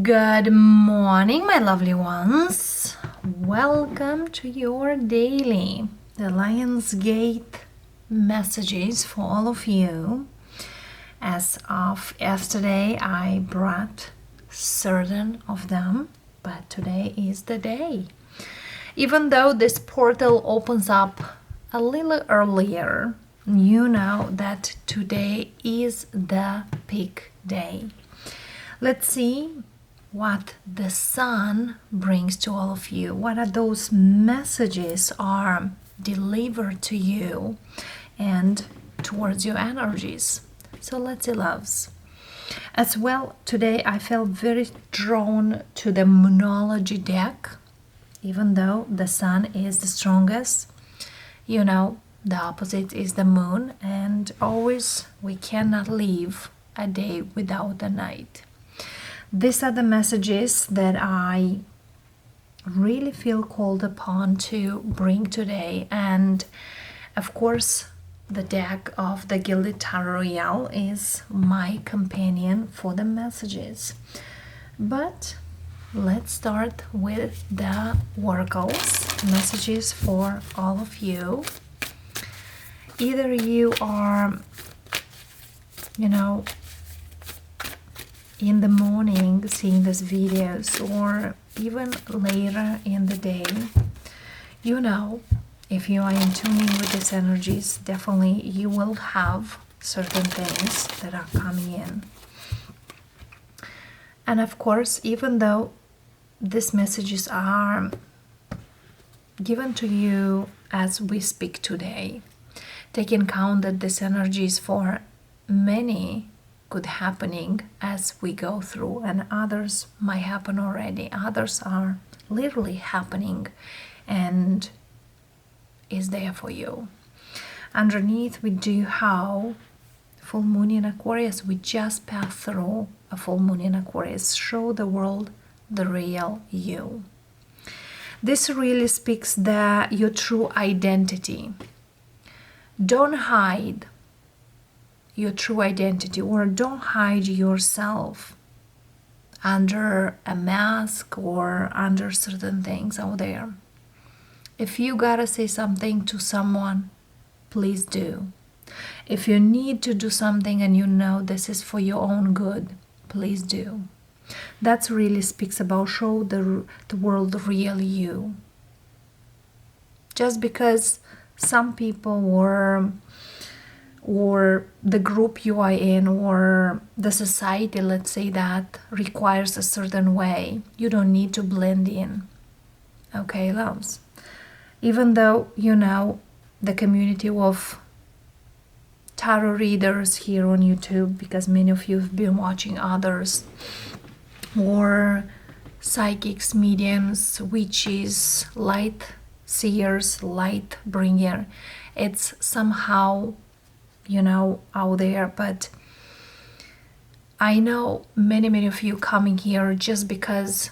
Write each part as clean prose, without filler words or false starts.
Good morning, my lovely ones. Welcome to your daily the Lionsgate messages for all of you. As of yesterday, I brought certain of them, but today is the day. Even though this portal opens up a little earlier, you know that today is the peak day. Let's see what the sun brings to all of you. What are those messages are delivered to you and towards your energies. So let's see, loves. As well, today I felt very drawn to the Moonology deck, even though the sun is the strongest. You know, the opposite is the moon, and always we cannot live a day without the night. These are the messages that I really feel called upon to bring today. And of course, the deck of the Gilded Tarot Royale is my companion for the messages. But let's start with the oracles, messages for all of you. Either you are, in the morning seeing these videos or even later in the day, if you are in tuning with these energies, definitely you will have certain things that are coming in. And of course, even though these messages are given to you as we speak today, take in count that this energy is for many good happening as we go through, and others might happen already. Others are literally happening and is there for you. Underneath we do have full moon in Aquarius. We just passed through a full moon in Aquarius. Show the world the real you. This really speaks your true identity. Don't hide your true identity, or don't hide yourself under a mask or under certain things out there. If you gotta say something to someone, please do. If you need to do something and you know this is for your own good, please do. That really speaks about show the world the real you. Just because some people or the group you are in, or the society, let's say, that requires a certain way, you don't need to blend in. Okay, loves? Even though, the community of tarot readers here on YouTube, because many of you have been watching others, or psychics, mediums, witches, light seers, light bringer, it's somehow out there. But I know many of you coming here just because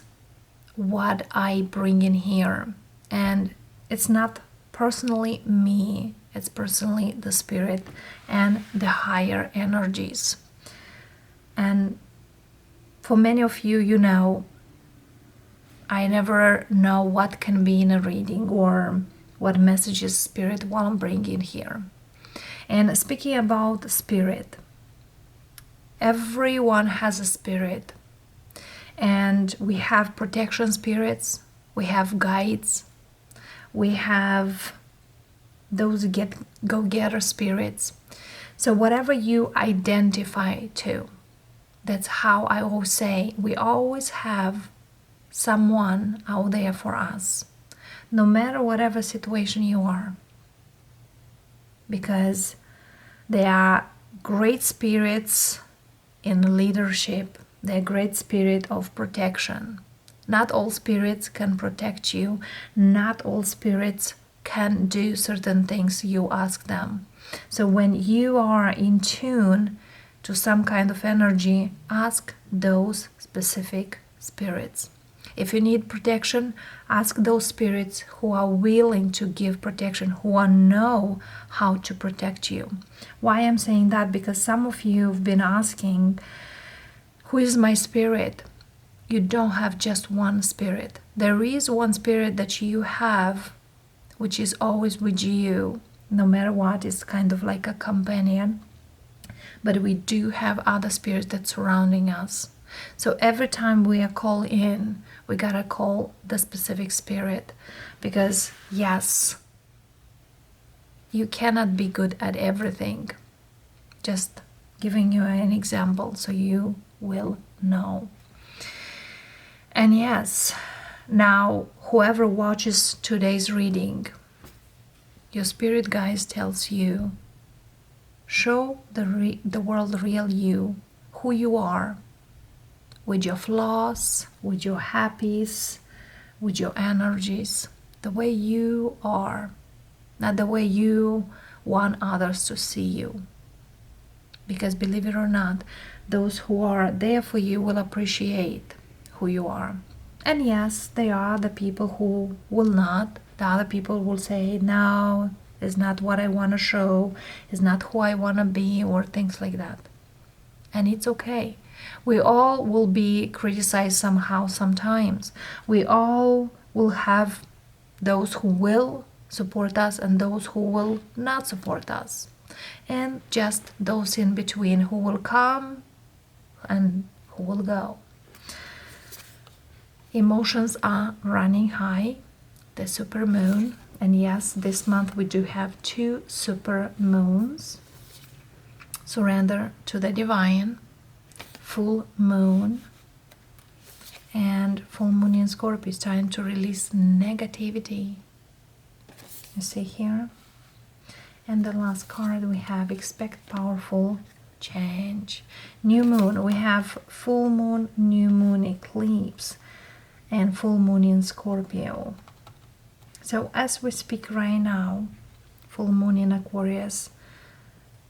what I bring in here, and it's not personally me, it's personally the spirit and the higher energies. And for many of you, I never know what can be in a reading or what messages spirit will bring in here. And speaking about spirit, everyone has a spirit, and we have protection spirits, we have guides, we have those go-getter spirits. So whatever you identify to, that's how I always say we always have someone out there for us, no matter whatever situation you are, because they are great spirits in leadership. They're great spirit of protection. Not all spirits can protect you. Not all spirits can do certain things you ask them. So when you are in tune to some kind of energy, ask those specific spirits. If you need protection, ask those spirits who are willing to give protection, who know how to protect you. Why I'm saying that? Because some of you have been asking, who is my spirit? you don't have just one spirit. There is one spirit that you have, which is always with you, no matter what. It's kind of like a companion. But we do have other spirits that's surrounding us. So every time we are called in, we gotta call the specific spirit. Because yes, you cannot be good at everything. Just giving you an example so you will know. And yes, now whoever watches today's reading, your spirit guides tells you, show the world real you, who you are, with your flaws, with your happies, with your energies, the way you are, not the way you want others to see you. Because believe it or not, those who are there for you will appreciate who you are. And yes, there are the people who will not. The other people will say, no, it's not what I want to show, it's not who I want to be, or things like that. And it's okay. We all will be criticized somehow, sometimes. We all will have those who will support us and those who will not support us. And just those in between who will come and who will go. Emotions are running high, the super moon. And yes, this month we do have 2 super moons. Surrender to the divine, full moon, and full moon in Scorpio. It's time to release negativity. You see here? And the last card we have, expect powerful change. New moon, we have full moon, new moon eclipse, and full moon in Scorpio. So as we speak right now, full moon in Aquarius,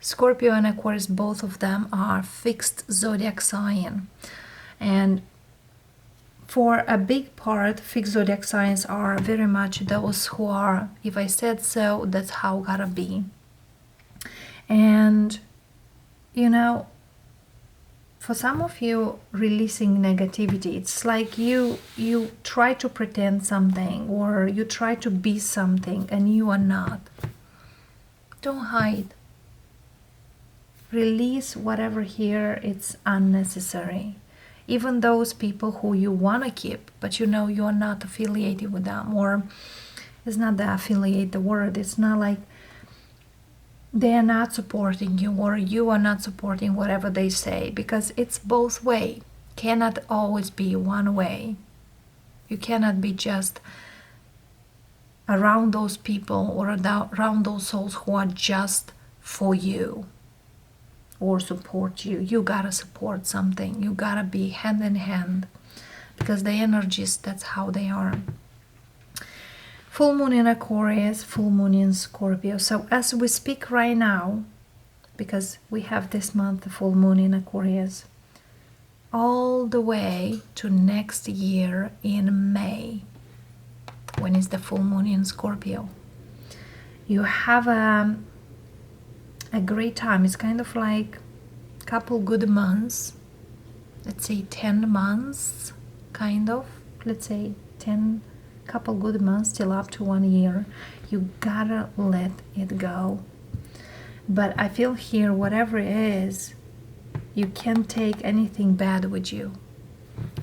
Scorpio and Aquarius, both of them are fixed zodiac sign. And for a big part, fixed zodiac signs are very much those who are, if I said so, that's how gotta be. And, you know, for some of you, releasing negativity, it's like you try to pretend something, or you try to be something and you are not. Don't hide. Release whatever here it's unnecessary. Even those people who you want to keep, but you know you are not affiliated with them, or it's not the affiliate the word, it's not like they are not supporting you or you are not supporting whatever they say, because it's both way. Cannot always be one way. You cannot be just around those people or around those souls who are just for you or support you. You gotta support something. You gotta be hand in hand, because the energies, that's how they are. Full moon in Aquarius, full moon in Scorpio. So as we speak right now, because we have this month the full moon in Aquarius, all the way to next year in May, when is the full moon in Scorpio, you have a great time. It's kind of like a couple good months, let's say 10 months, kind of, let's say 10 couple good months till up to 1 year. You gotta let it go. But I feel here, whatever it is, you can't take anything bad with you.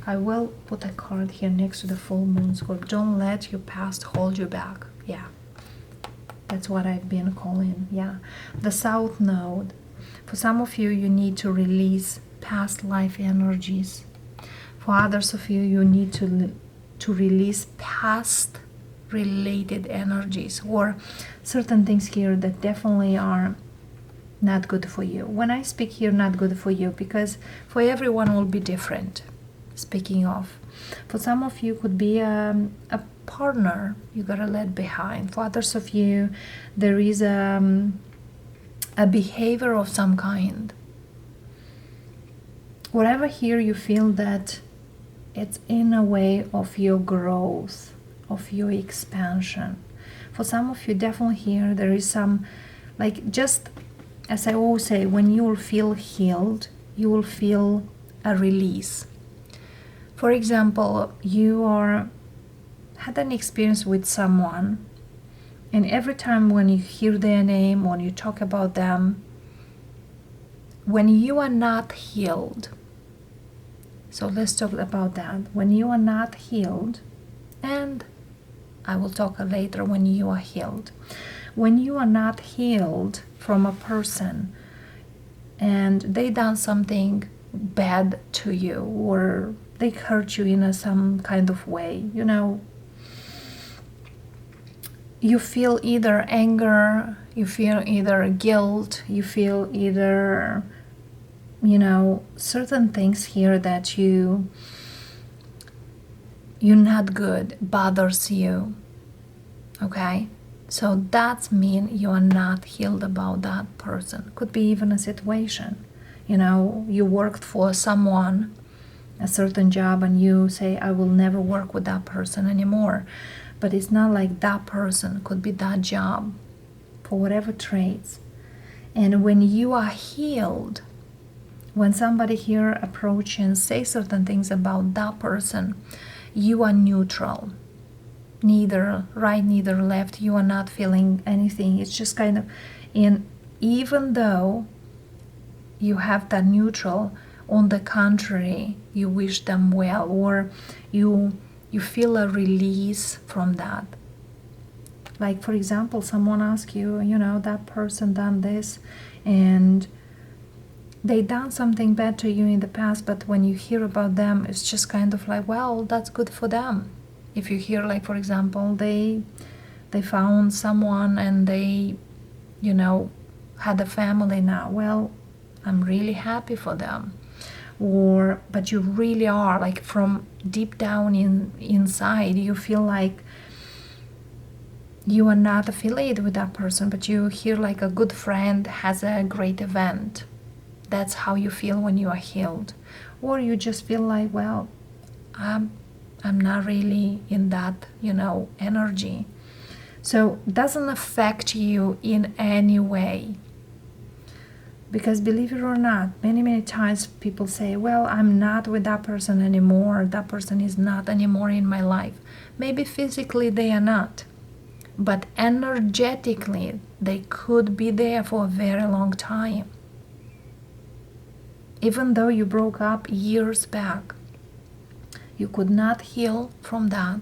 I will put a card here next to the full moon Scorpio. Don't let your past hold you back. Yeah, that's what I've been calling. Yeah, the South Node. For some of you, you need to release past life energies. For others of you, you need to release past related energies, or certain things here that definitely are not good for you. When I speak here not good for you, because for everyone will be different. Speaking of, for some of you could be a partner you gotta let behind. For others of you, there is a behavior of some kind. Whatever here you feel that it's in a way of your growth, of your expansion. For some of you, definitely here, there is some, like, just as I always say, when you will feel healed, you will feel a release. For example, had an experience with someone, and every time when you hear their name, when you talk about them, when you are not healed, so let's talk about that. When you are not healed, and I will talk later when you are healed. When you are not healed from a person and they done something bad to you, or they hurt you in some kind of way, you feel either anger, you feel either guilt, you feel either, certain things here that you're not good, bothers you. Okay? So that means you are not healed about that person. Could be even a situation. You worked for someone, a certain job, and you say, I will never work with that person anymore. But it's not like that person, could be that job, for whatever traits. And when you are healed, when somebody here approach and say certain things about that person, you are neutral. Neither right, neither left. You are not feeling anything. It's just kind of, and even though you have that neutral, on the contrary, you wish them well, or you feel a release from that. Like, for example, someone asks you, that person done this, and they done something bad to you in the past, but when you hear about them, it's just kind of like, well, that's good for them. If you hear, like, for example, they found someone and they, had a family now, well, I'm really happy for them. But you really are, like, from deep down inside, you feel like you are not affiliated with that person, but you hear like a good friend has a great event. That's how you feel when you are healed. Or you just feel like, well, I'm not really in that, energy. So it doesn't affect you in any way. Because believe it or not, many times people say, well, I'm not with that person anymore. That person is not anymore in my life. Maybe physically they are not. But energetically, they could be there for a very long time. Even though you broke up years back, you could not heal from that.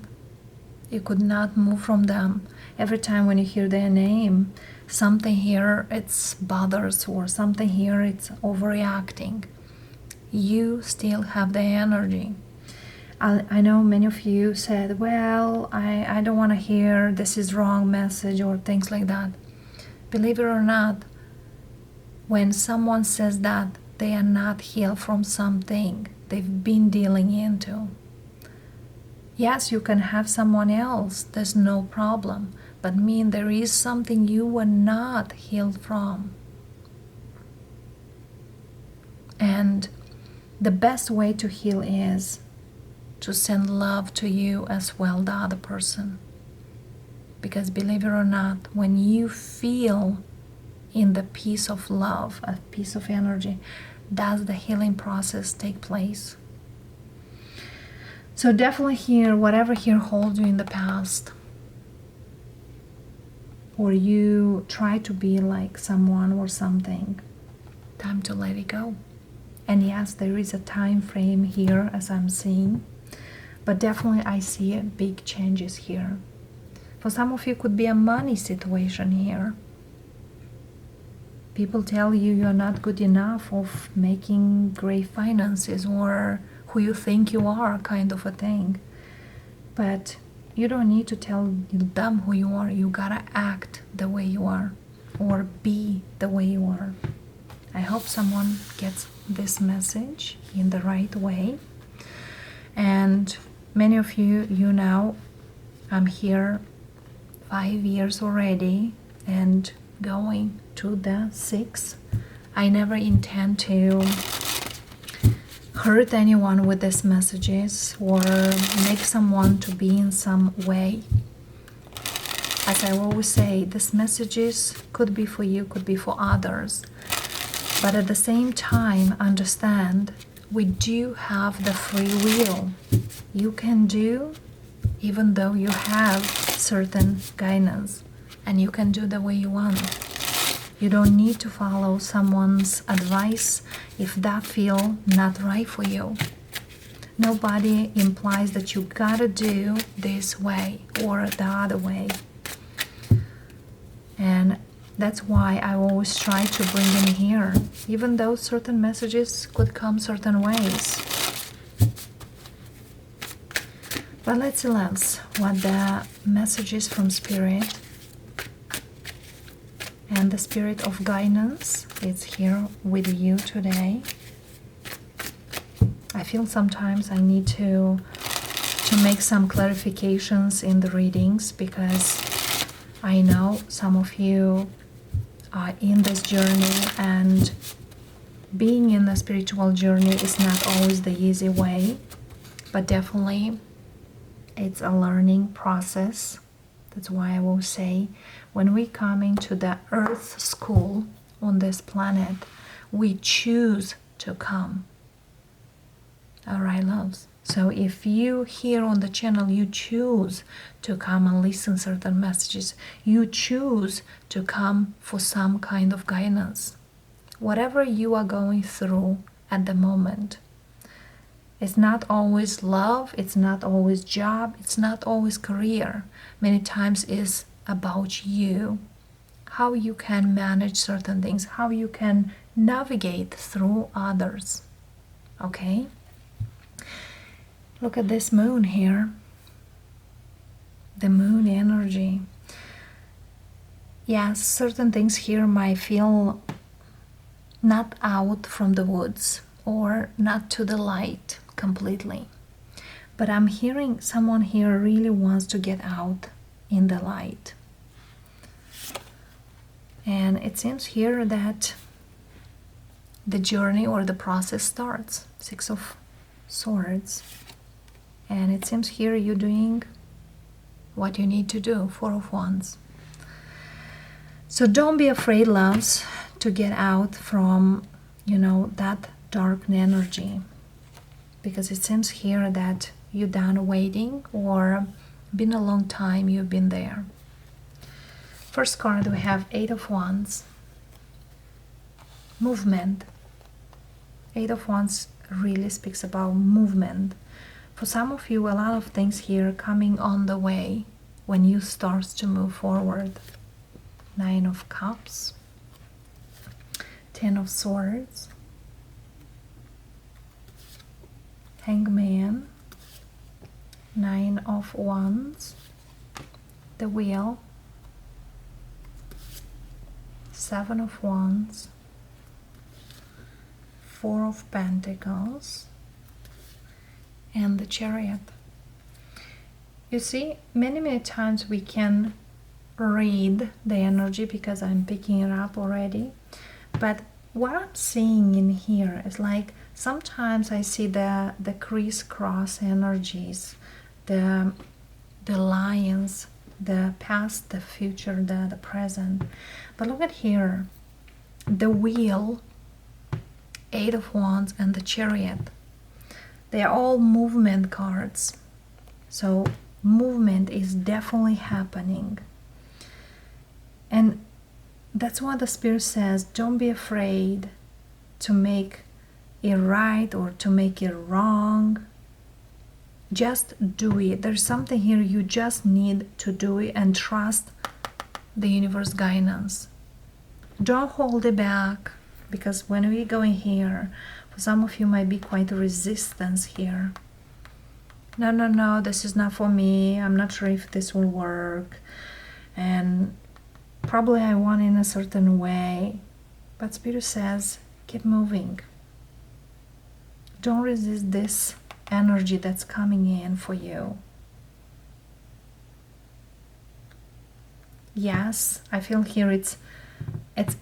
You could not move from them. Every time when you hear their name, something here it's bothers, or something here it's overreacting. You still have the energy. I know many of you said, well, I don't want to hear this is wrong message or things like that. Believe it or not, when someone says that, they are not healed from something they've been dealing into. Yes, you can have someone else, there's no problem, but there is something you were not healed from. And the best way to heal is to send love to you as well, the other person. Because believe it or not, when you feel in the peace of love, a piece of energy, does the healing process take place. So definitely here, whatever here holds you in the past, or you try to be like someone or something, time to let it go. And yes, there is a time frame here as I'm seeing, but definitely I see big changes here. For some of you, it could be a money situation here. People tell you you're not good enough of making great finances, or who you think you are, kind of a thing. But you don't need to tell them who you are. You gotta act the way you are, or be the way you are. I hope someone gets this message in the right way. And many of you, know, I'm here 5 years already and going to the 6th. I never intend to hurt anyone with these messages or make someone to be in some way. As I always say, these messages could be for you, could be for others. But at the same time, understand we do have the free will. You can do even though you have certain guidance, and you can do the way you want. You don't need to follow someone's advice if that feel not right for you. Nobody implies that you gotta do this way or the other way. And that's why I always try to bring in here, even though certain messages could come certain ways. But let's see what the messages from Spirit and the Spirit of guidance is here with you today. I feel sometimes I need to make some clarifications in the readings, because I know some of you are in this journey, and being in the spiritual journey is not always the easy way, but definitely it's a learning process. That's why I will say, when we come into the earth school on this planet, we choose to come. Alright, loves? So if you here on the channel, you choose to come and listen certain messages, you choose to come for some kind of guidance, whatever you are going through at the moment. It's not always love, it's not always job, it's not always career. Many times it's about you, how you can manage certain things, how you can navigate through others. Okay? Look at this moon here. The moon energy. Yes, certain things here might feel not out from the woods or not to the light completely. But I'm hearing someone here really wants to get out in the light. And it seems here that the journey or the process starts. 6 of Swords. And it seems here you're doing what you need to do. 4 of Wands. So don't be afraid, loves, to get out from, that dark energy. Because it seems here that you're done waiting, or been a long time you've been there. First card, we have 8 of Wands. Movement. 8 of Wands really speaks about movement. For some of you, a lot of things here coming on the way when you start to move forward. 9 of Cups. 10 of Swords. Hangman. 9 of Wands. The Wheel. 7 of Wands. 4 of Pentacles. And the Chariot. You see, many times we can read the energy because I'm picking it up already. But what I'm seeing in here is like sometimes I see the crisscross energies, the lines, the past, the future, the present. But look at here, the Wheel, 8 of Wands, and the Chariot. They are all movement cards. So movement is definitely happening. And that's what the Spirit says. Don't be afraid to make it right or to make it wrong. Just do it. There's something here you just need to do it and trust the universe guidance. Don't hold it back, because when we're going here, for some of you might be quite a resistance here. No, this is not for me. I'm not sure if this will work. And probably I want in a certain way. But Spirit says, keep moving. Don't resist this energy that's coming in for you. Yes, I feel here it's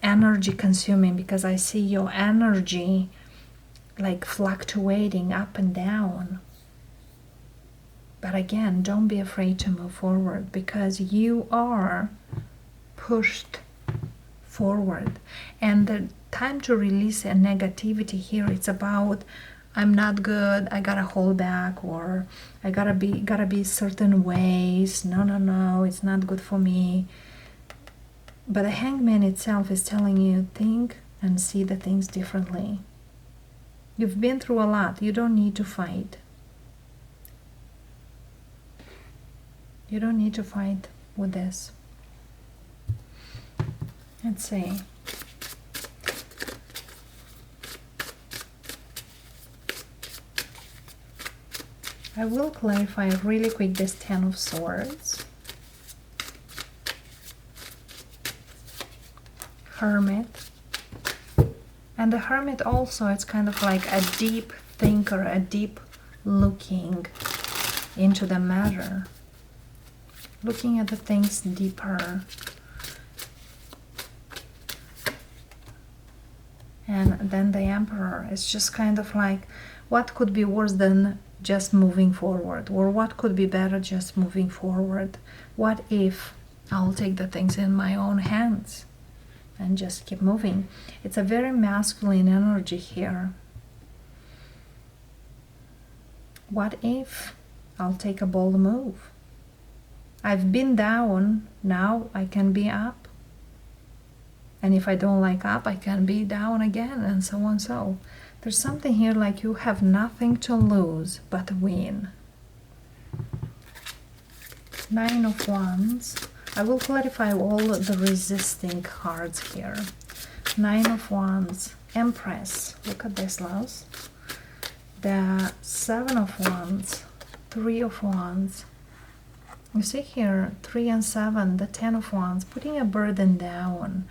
energy consuming, because I see your energy like fluctuating up and down. But again, don't be afraid to move forward, because you are pushed forward. And the time to release a negativity here, it's about I'm not good, I gotta hold back, or I gotta be certain ways. No, it's not good for me. But the Hangman itself is telling you, think and see the things differently. You've been through a lot. You don't need to fight. You don't need to fight with this. Let's see. I will clarify really quick this Ten of Swords. Hermit. And the Hermit also, it's kind of like a deep thinker, a deep looking into the matter. Looking at the things deeper. And then the Emperor is just kind of like, what could be worse than just moving forward? Or what could be better just moving forward? What if I'll take the things in my own hands and just keep moving? It's a very masculine energy here. What if I'll take a bold move? I've been down, now I can be up. And if I don't like up, I can be down again, and so on. So there's something here like you have nothing to lose but win. Nine of Wands. I will clarify all the resisting cards here. Nine of Wands. Empress. Look at this, loves. The Seven of Wands. Three of Wands. You see here, 3 and 7, the 10 of Wands, putting a burden down.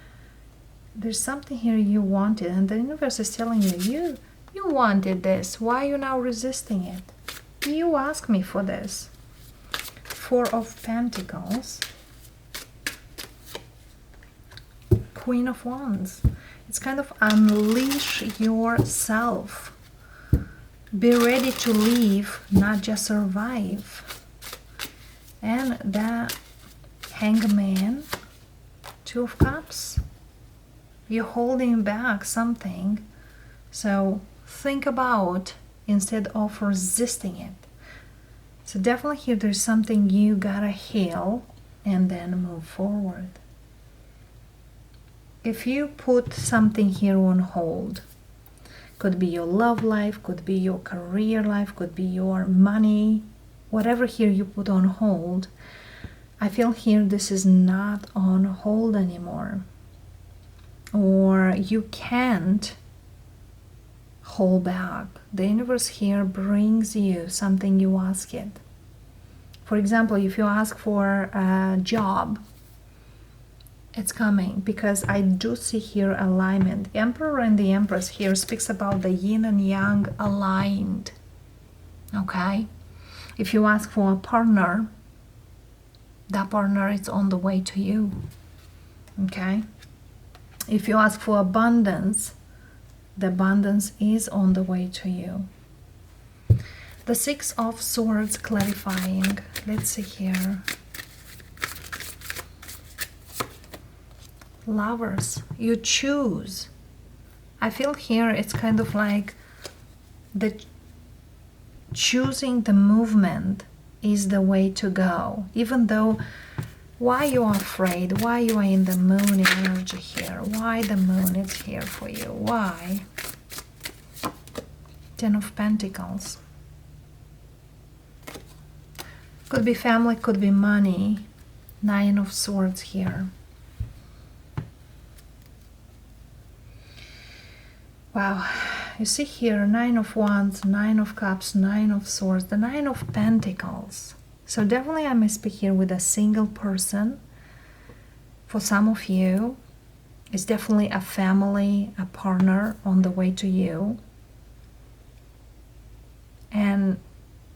There's something here you wanted, and the universe is telling you, you wanted this. Why are you now resisting it? You asked me for this. Four of Pentacles. Queen of Wands. It's kind of unleash yourself. Be ready to live, not just survive. And the Hangman, Two of Cups. You're holding back something. So think about instead of resisting it. So definitely here there's something you gotta heal and then move forward. If you put something here on hold, could be your love life, could be your career life, could be your money, whatever here you put on hold, I feel here this is not on hold anymore. Or you can't hold back. The universe here brings you something you ask it. For example, if you ask for a job, it's coming, because I do see here alignment. Emperor and the Empress here speaks about the yin and yang aligned. Okay? If you ask for a partner, that partner is on the way to you. Okay? If you ask for abundance, the abundance is on the way to you. The Six of Swords clarifying. Let's see here. Lovers, you choose. I feel here it's kind of like the choosing the movement is the way to go. Even though, why you are afraid, why you are in the moon energy here, why the moon is here for you, why? Ten of Pentacles. Could be family, could be money. Nine of Swords here. Wow, you see here, Nine of Wands, Nine of Cups, Nine of Swords, the Nine of Pentacles. So definitely I may speak here with a single person. For some of you, it's definitely a family, a partner on the way to you. And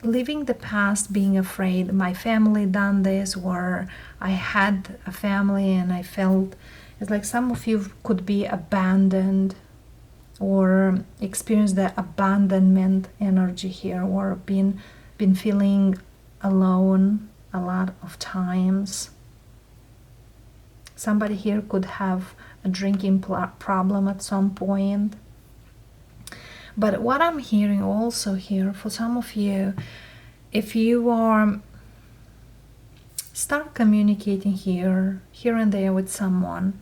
leaving the past, being afraid, my family done this, or I had a family and I felt, it's like some of you could be abandoned, or experience the abandonment energy here, or been feeling alone a lot of times. Somebody here could have a drinking problem at some point. But what I'm hearing also here for some of you, if you are start communicating here and there with someone,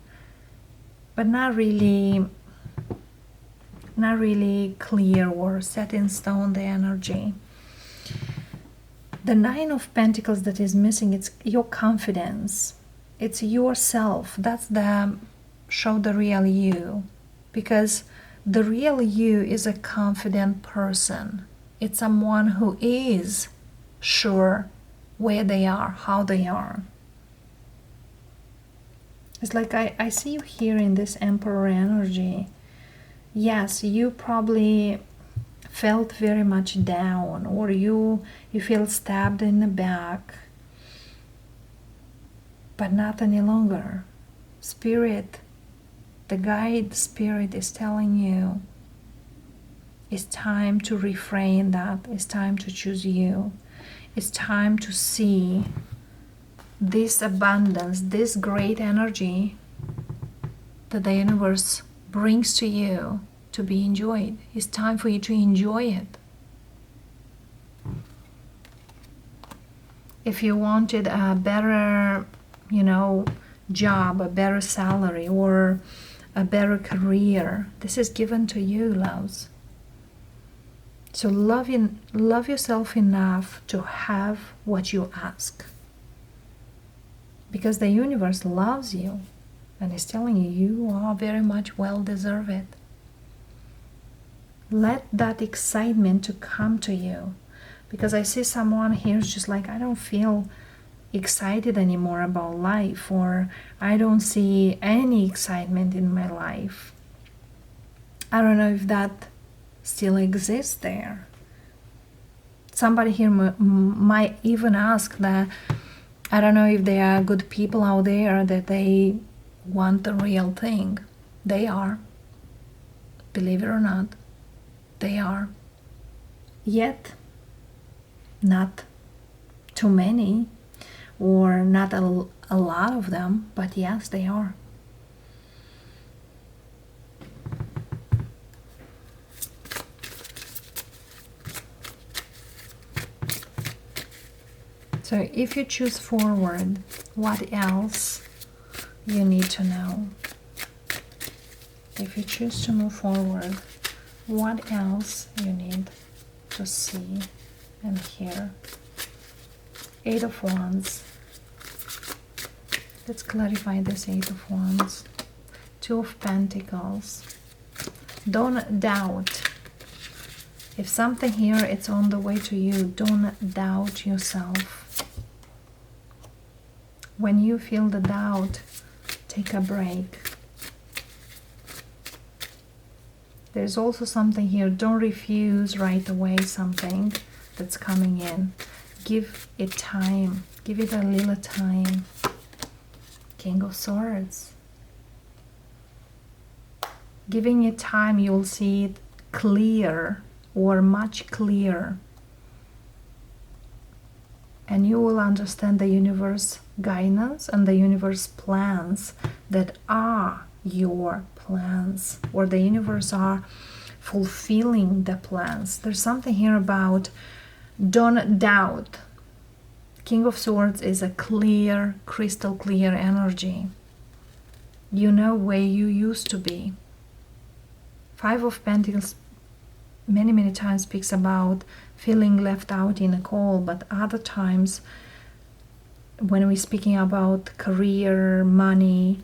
but not really clear or set in stone the energy. The Nine of Pentacles that is missing, it's your confidence. It's yourself. That's the show the real you. Because the real you is a confident person. It's someone who is sure where they are, how they are. It's like I see you here in this Emperor energy. Yes, you probably felt very much down, or you feel stabbed in the back, but not any longer. Spirit, the guide spirit is telling you it's time to refrain that. It's time to choose you. It's time to see this abundance, this great energy that the universe brings to you to be enjoyed. It's time for you to enjoy it. If you wanted a better, job, a better salary, or a better career, this is given to you, loves. So love yourself enough to have what you ask. Because the universe loves you and is telling you, you are very much well deserve it. Let that excitement to come to you. Because I see someone here is just like, I don't feel excited anymore about life, or I don't see any excitement in my life. I don't know if that still exists there. Somebody here might even ask that, I don't know if there are good people out there that they want the real thing. They are. Believe it or not. They are. Yet, not too many, or not a lot of them, but yes, they are. So if you choose forward, what else you need to know? If you choose to move forward, what else you need to see and hear? Eight of Wands. Let's clarify this Eight of Wands. Two of Pentacles. Don't doubt. If something here it's on the way to you, don't doubt yourself. When you feel the doubt, take a break. There's also something here, don't refuse right away something that's coming in. Give it time. Give it a little time. King of Swords. Giving it time, you'll see it clear, or much clearer. And you will understand the universe guidance and the universe plans that are your plans, or the universe are fulfilling the plans. There's something here about don't doubt. King of Swords is a clear, crystal clear energy. You know where you used to be. Five of Pentacles many times speaks about feeling left out in a call, but other times when we're speaking about career, money,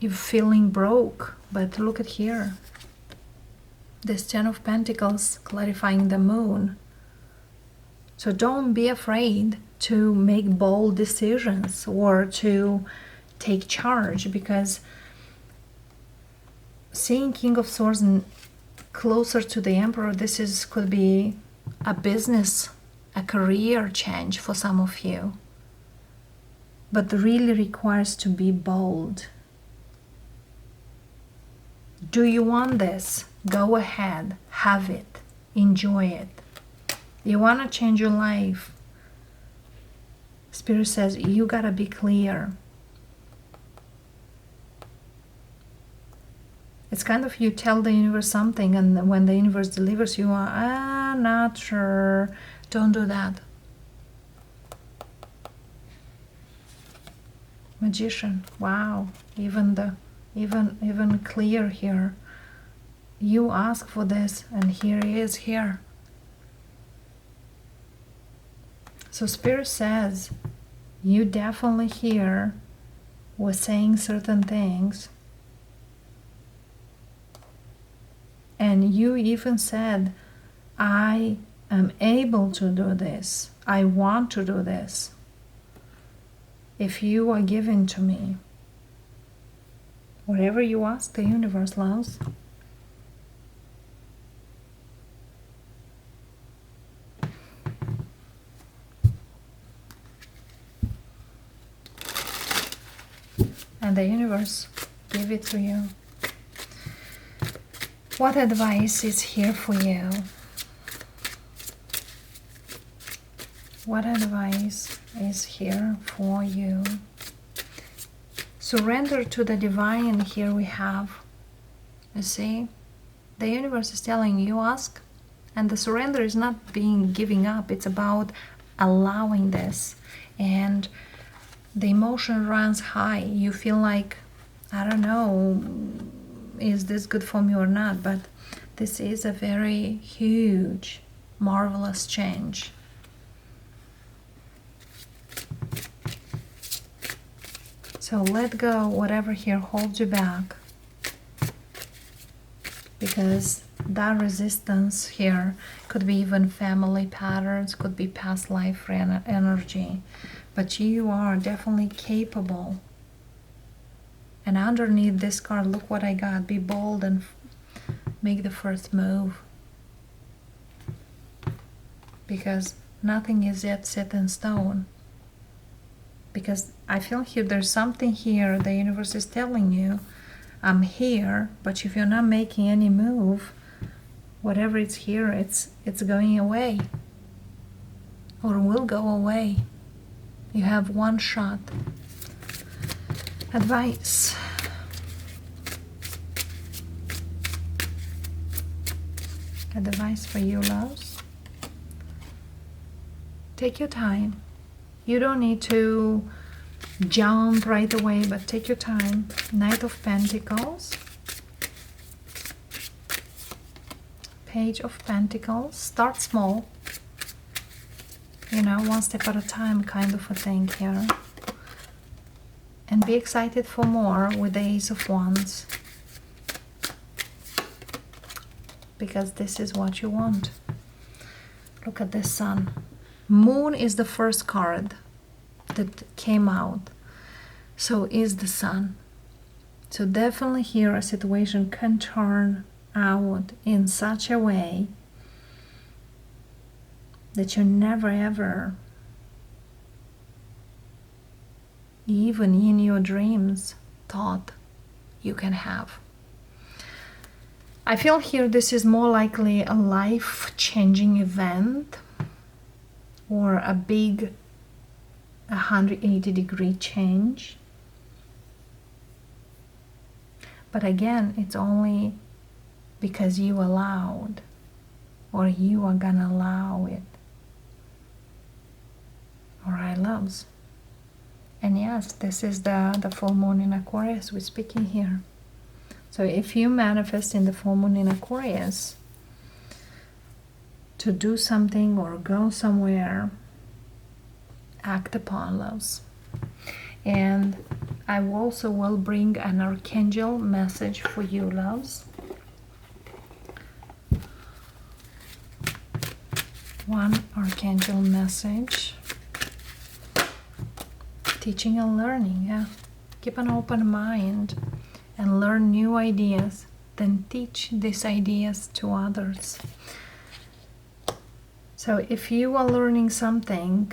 you're feeling broke. But look at here. This Ten of Pentacles clarifying the Moon. So don't be afraid to make bold decisions or to take charge, because seeing King of Swords closer to the Emperor, could be a business, a career change for some of you. But really requires to be bold. Do you want this? Go ahead, have it, enjoy it. You want to change your life. Spirit says you gotta be clear. It's kind of you tell the universe something, and when the universe delivers, you are not sure. Don't do that. Magician. Wow. Even clear here. You ask for this, and here he is here. So Spirit says, you definitely here was saying certain things. And you even said, I am able to do this. I want to do this. If you are giving to me, whatever you ask, the universe loves. And the universe give it to you. What advice is here for you? What advice is here for you? Surrender to the divine. Here we have, you see, the universe is telling you ask, and the surrender is not being giving up. It's about allowing this, and the emotion runs high. You feel like, I don't know, is this good for me or not? But this is a very huge, marvelous change. So let go whatever here holds you back, because that resistance here could be even family patterns, could be past life energy, but you are definitely capable. And underneath this card, look what I got. Be bold and make the first move, because nothing is yet set in stone. Because I feel here there's something here the universe is telling you, I'm here, but if you're not making any move, whatever it's here, it's going away, or will go away. You have one shot. Advice. Advice for you, loves. Take your time. You don't need to jump right away, but take your time. Knight of Pentacles. Page of Pentacles. Start small. You know, one step at a time kind of a thing here. And be excited for more with the Ace of Wands. Because this is what you want. Look at the Sun. Moon is the first card that came out. So is the Sun. So definitely here a situation can turn out in such a way that you never ever, even in your dreams, thought you can have. I feel here this is more likely a life-changing event, or a big 180-degree change. But again, it's only because you allowed, or you are gonna allow it. Alright, loves. And yes, this is the full moon in Aquarius we're speaking here. So if you manifest in the full moon in Aquarius to do something or go somewhere, act upon, loves. And I also will bring an Archangel message for you, loves. One Archangel message. Teaching and learning, yeah. Keep an open mind and learn new ideas, then teach these ideas to others. So if you are learning something,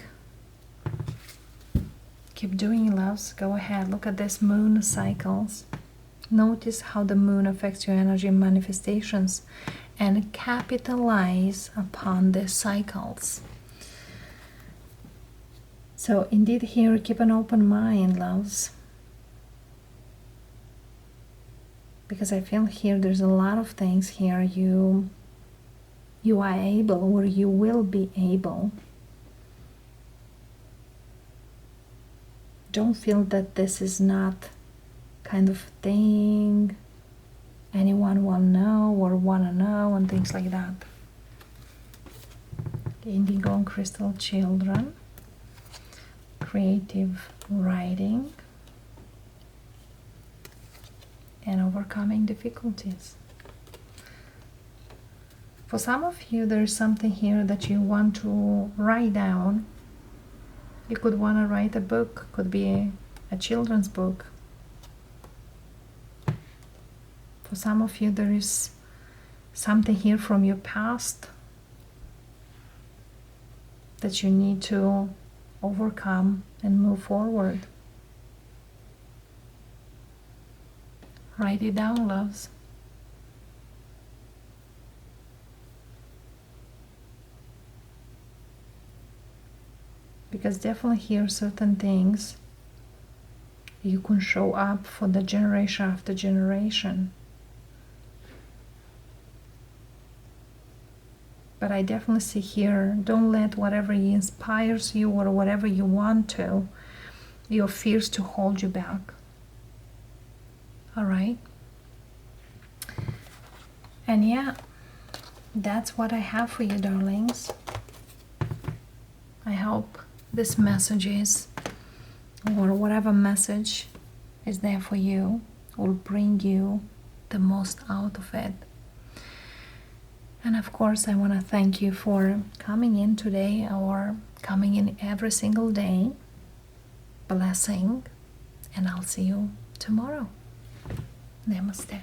keep doing, loves. Go ahead. Look at this moon cycles. Notice how the moon affects your energy manifestations and capitalize upon these cycles. So indeed here, keep an open mind, loves. because I feel here there's a lot of things here you are able, or you will be able. Don't feel that this is not kind of thing anyone will know or want to know and things like that. Indigo and crystal children, creative writing, and overcoming difficulties. For some of you, there's something here that you want to write down. You could want to write a book, could be a children's book. For some of you, there is something here from your past that you need to overcome and move forward. Write it down, loves. Because definitely here certain things you can show up for the generation after generation. But I definitely see here, don't let whatever inspires you or whatever you want to, your fears to hold you back. All right? And yeah, that's what I have for you, darlings. I hope this message is, or whatever message is there for you, will bring you the most out of it. And of course, I want to thank you for coming in today or coming in every single day. Blessing, and I'll see you tomorrow. Namaste.